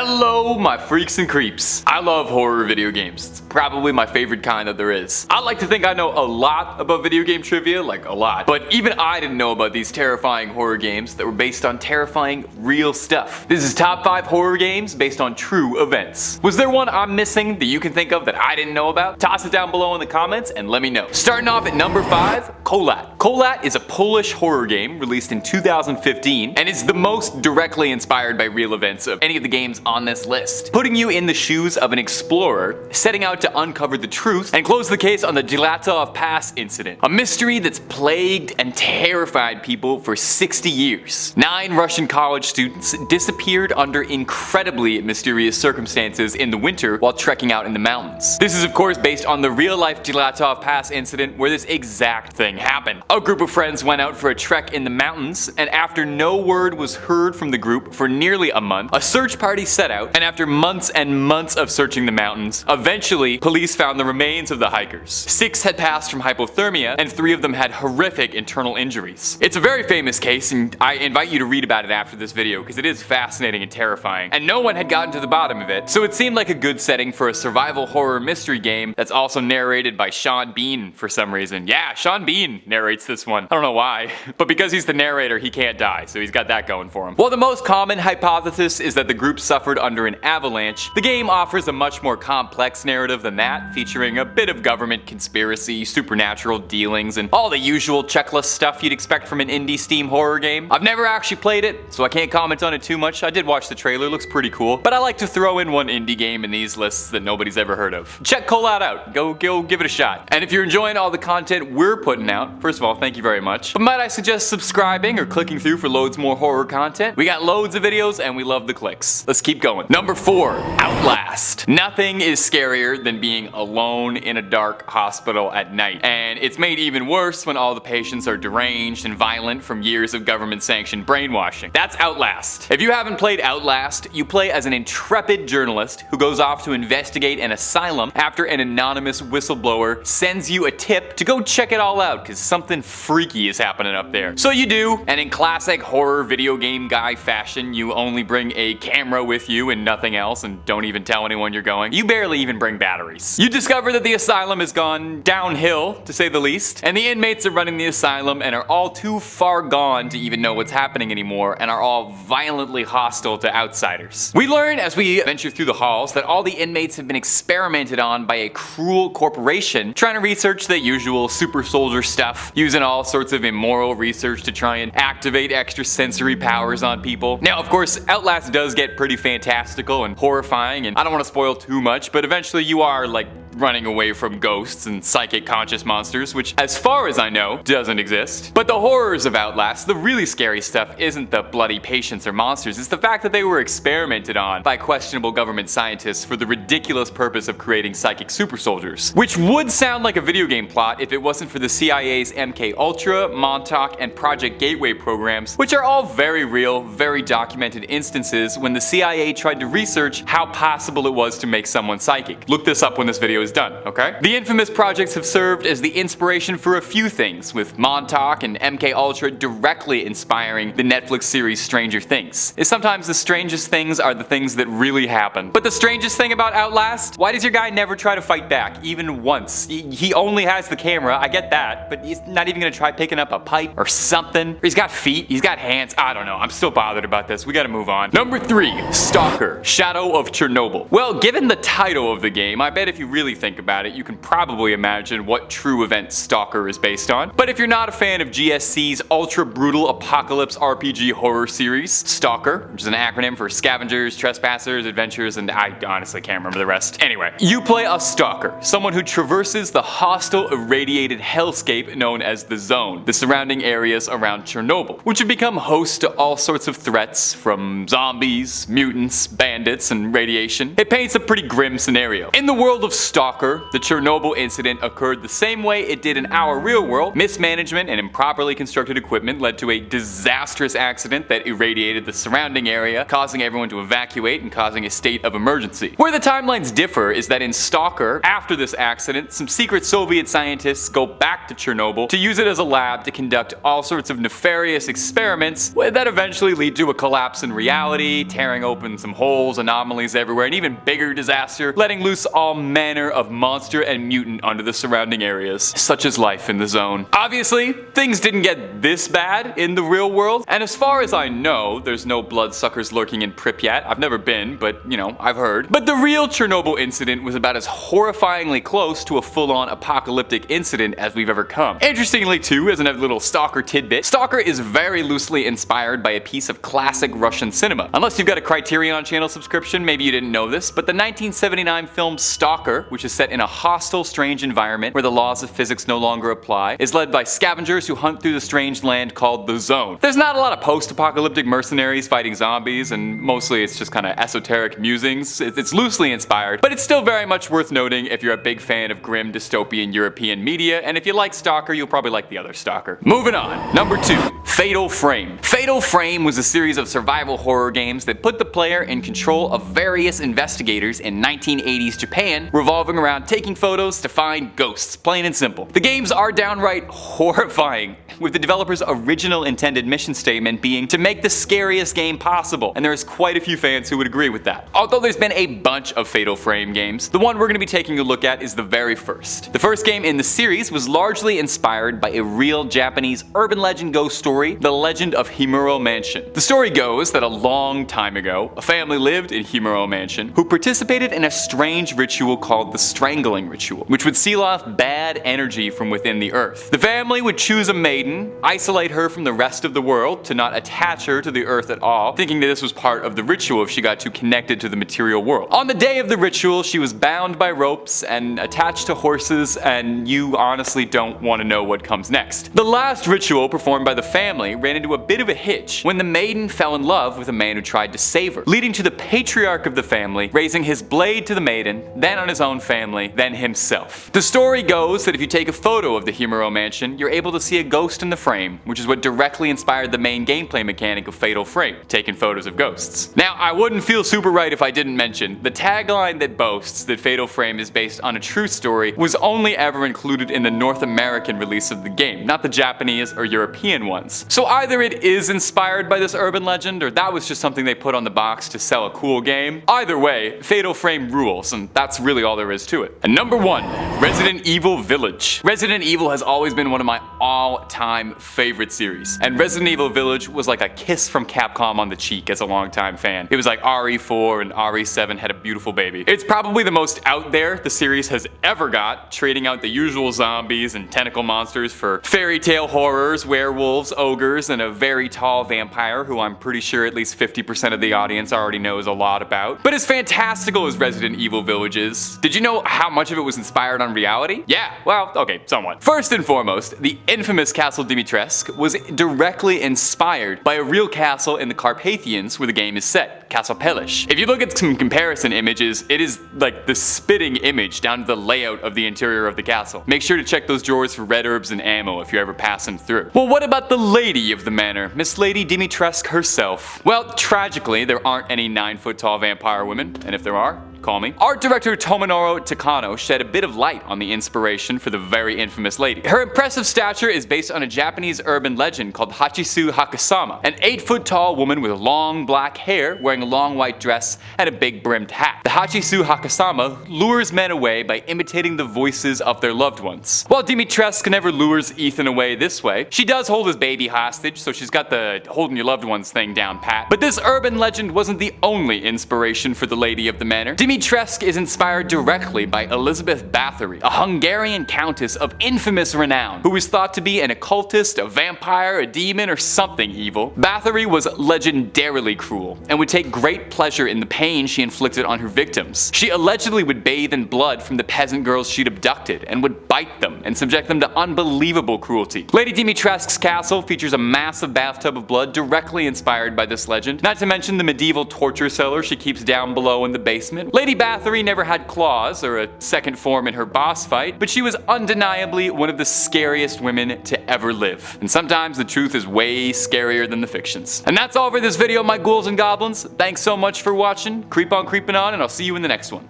Hello, my freaks and creeps. I love horror video games. It's probably my favorite kind that there is. I like to think I know a lot about video game trivia, like a lot. But even I didn't know about these terrifying horror games that were based on terrifying real stuff. This is top 5 horror games based on true events. Was there one I'm missing that you can think of that I didn't know about? Toss it down below in the comments and let me know. Starting off at number 5, Kholat. Kholat is a Polish horror game released in 2015 and is the most directly inspired by real events of any of the games on this list, putting you in the shoes of an explorer setting out to uncover the truth and close the case on the Kholat Pass incident, a mystery that's plagued and terrified people for 60 years. 9 Russian college students disappeared under incredibly mysterious circumstances in the winter while trekking out in the mountains. This is of course based on the real-life Kholat Pass incident where this exact thing happened. A group of friends went out for a trek in the mountains, and after no word was heard from the group for nearly a month, a search party set out, and after months and months of searching the mountains, eventually police found the remains of the hikers. 6 had passed from hypothermia, and 3 of them had horrific internal injuries. It's a very famous case, and I invite you to read about it after this video because it is fascinating and terrifying, and no one had gotten to the bottom of it, so it seemed like a good setting for a survival horror mystery game that's also narrated by Sean Bean for some reason. Yeah, Sean Bean narrates this one. I don't know why, but because he's the narrator, he can't die, so he's got that going for him. While the most common hypothesis is that the group suffered under an avalanche, the game offers a much more complex narrative than that, featuring a bit of government conspiracy, supernatural dealings, and all the usual checklist stuff you'd expect from an indie Steam horror game. I've never actually played it, so I can't comment on it too much. I did watch the trailer, looks pretty cool, but I like to throw in one indie game in these lists that nobody's ever heard of. Check Kholat out, go give it a shot. And if you're enjoying all the content we're putting out, first of all, thank you very much, but might I suggest subscribing or clicking through for loads more horror content? We got loads of videos and we love the clicks. Let's keep going. Number 4, Outlast. Nothing is scarier than being alone in a dark hospital at night, and it's made even worse when all the patients are deranged and violent from years of government-sanctioned brainwashing. That's Outlast. If you haven't played Outlast, you play as an intrepid journalist who goes off to investigate an asylum after an anonymous whistleblower sends you a tip to go check it all out because something freaky is happening up there. So you do, and in classic horror video game guy fashion, you only bring a camera with you and nothing else, and don't even tell anyone you're going. You barely even bring batteries. You discover that the asylum has gone downhill, to say the least, and the inmates are running the asylum and are all too far gone to even know what's happening anymore, and are all violently hostile to outsiders. We learn as we venture through the halls that all the inmates have been experimented on by a cruel corporation trying to research the usual super soldier stuff, using all sorts of immoral research to try and activate extrasensory powers on people. Now, of course, Outlast does get pretty fantastical and horrifying, and I don't want to spoil too much, but eventually you are, like, running away from ghosts and psychic conscious monsters, which, as far as I know, doesn't exist. But the horrors of Outlast, the really scary stuff, isn't the bloody patients or monsters, it's the fact that they were experimented on by questionable government scientists for the ridiculous purpose of creating psychic super soldiers. Which would sound like a video game plot if it wasn't for the CIA's MK-Ultra, Montauk, and Project Gateway programs, which are all very real, very documented instances when the CIA tried to research how possible it was to make someone psychic. Look this up when this video is done, okay? The infamous projects have served as the inspiration for a few things, with Montauk and MK-Ultra directly inspiring the Netflix series Stranger Things. Sometimes the strangest things are the things that really happen. But the strangest thing about Outlast? Why does your guy never try to fight back, even once? He only has the camera, I get that, but he's not even gonna try picking up a pipe or something. Or he's got feet, he's got hands, I don't know, I'm still bothered about this, we gotta move on. Number 3, Stalker, Shadow of Chernobyl. Well, given the title of the game, I bet if you really think about it, you can probably imagine what true event Stalker is based on. But if you're not a fan of GSC's ultra brutal apocalypse RPG horror series, Stalker, which is an acronym for Scavengers, Trespassers, Adventurers, and I honestly can't remember the rest. Anyway, you play a stalker, someone who traverses the hostile irradiated hellscape known as the Zone, the surrounding areas around Chernobyl, which have become host to all sorts of threats from zombies, mutants, bandits, and radiation. It paints a pretty grim scenario. In the world of Stalker, Stalker, the Chernobyl incident occurred the same way it did in our real world. Mismanagement and improperly constructed equipment led to a disastrous accident that irradiated the surrounding area, causing everyone to evacuate and causing a state of emergency. Where the timelines differ is that in Stalker, after this accident, some secret Soviet scientists go back to Chernobyl to use it as a lab to conduct all sorts of nefarious experiments that eventually lead to a collapse in reality, tearing open some holes, anomalies everywhere, an even bigger disaster, letting loose all manner of monster and mutant onto the surrounding areas. Such is life in the zone. Obviously, things didn't get this bad in the real world, and as far as I know, there's no bloodsuckers lurking in Pripyat. I've never been, but you know, I've heard. But the real Chernobyl incident was about as horrifyingly close to a full-on apocalyptic incident as we've ever come. Interestingly too, as another little Stalker tidbit, Stalker is very loosely inspired by a piece of classic Russian cinema. Unless you've got a Criterion Channel subscription, maybe you didn't know this, but the 1979 film Stalker, which is set in a hostile, strange environment where the laws of physics no longer apply, is led by scavengers who hunt through the strange land called the Zone. There's not a lot of post-apocalyptic mercenaries fighting zombies, and mostly it's just kind of esoteric musings. It's loosely inspired, but it's still very much worth noting if you're a big fan of grim dystopian European media, and if you like Stalker, you'll probably like the other Stalker. Moving on. Number 2. Fatal Frame. Fatal Frame was a series of survival horror games that put the player in control of various investigators in 1980s Japan, revolving around taking photos to find ghosts, plain and simple. The games are downright horrifying, with the developer's original intended mission statement being to make the scariest game possible, and there's quite a few fans who would agree with that. Although there's been a bunch of Fatal Frame games, the one we're going to be taking a look at is the very first. The first game in the series was largely inspired by a real Japanese urban legend ghost story, The Legend of Himuro Mansion. The story goes that a long time ago, a family lived in Himuro Mansion who participated in a strange ritual called the Strangling Ritual, which would seal off bad energy from within the earth. The family would choose a maiden, isolate her from the rest of the world to not attach her to the earth at all, thinking that this was part of the ritual if she got too connected to the material world. On the day of the ritual, she was bound by ropes and attached to horses, and you honestly don't want to know what comes next. The last ritual performed by the family ran into a bit of a hitch when the maiden fell in love with a man who tried to save her, leading to the patriarch of the family raising his blade to the maiden, then on his own family, then himself. The story goes that if you take a photo of the Himuro Mansion, you're able to see a ghost in the frame, which is what directly inspired the main gameplay mechanic of Fatal Frame, taking photos of ghosts. Now, I wouldn't feel super right if I didn't mention the tagline that boasts that Fatal Frame is based on a true story was only ever included in the North American release of the game, not the Japanese or European ones. So either it is inspired by this urban legend, or that was just something they put on the box to sell a cool game. Either way, Fatal Frame rules, and that's really all there is to it. And number 1, Resident Evil Village. Resident Evil has always been one of my all-time favorite series, and Resident Evil Village was like a kiss from Capcom on the cheek as a longtime fan. It was like RE4 and RE7 had a beautiful baby. It's probably the most out there the series has ever got, trading out the usual zombies and tentacle monsters for fairy tale horrors, werewolves, ogres, and a very tall vampire who I'm pretty sure at least 50% of the audience already knows a lot about. But as fantastical as Resident Evil Village is, did you know how much of it was inspired on reality? Yeah, well, okay, somewhat. First and foremost, the infamous Castle Dimitrescu was directly inspired by a real castle in the Carpathians where the game is set, Castle Pelish. If you look at some comparison images, it is like the spitting image down to the layout of the interior of the castle. Make sure to check those drawers for red herbs and ammo if you're ever passing through. Well, what about the lady of the manor, Miss Lady Dimitrescu herself? Well, tragically, there aren't any 9-foot-tall vampire women, and if there are, call me. Art director Tomonoro Takano shed a bit of light on the inspiration for the very infamous lady. Her impressive stature is based on a Japanese urban legend called Hachisu Hakasama, an 8-foot-tall woman with long black hair wearing a long white dress and a big brimmed hat. The Hachisu Hakasama lures men away by imitating the voices of their loved ones. While Dimitrescu never lures Ethan away this way, she does hold his baby hostage, so she's got the holding your loved ones thing down pat. But this urban legend wasn't the only inspiration for the lady of the manor. Dimitrescu is inspired directly by Elizabeth Bathory, a Hungarian countess of infamous renown, who is thought to be an occultist, a vampire, a demon, or something evil. Bathory was legendarily cruel, and would take great pleasure in the pain she inflicted on her victims. She allegedly would bathe in blood from the peasant girls she'd abducted, and would bite them and subject them to unbelievable cruelty. Lady Dimitrescu's castle features a massive bathtub of blood directly inspired by this legend, not to mention the medieval torture cellar she keeps down below in the basement. Lady Bathory never had claws or a second form in her boss fight, but she was undeniably one of the scariest women to ever live. And sometimes the truth is way scarier than the fictions. And that's all for this video, my ghouls and goblins. Thanks so much for watching. Creep on creeping on, and I'll see you in the next one.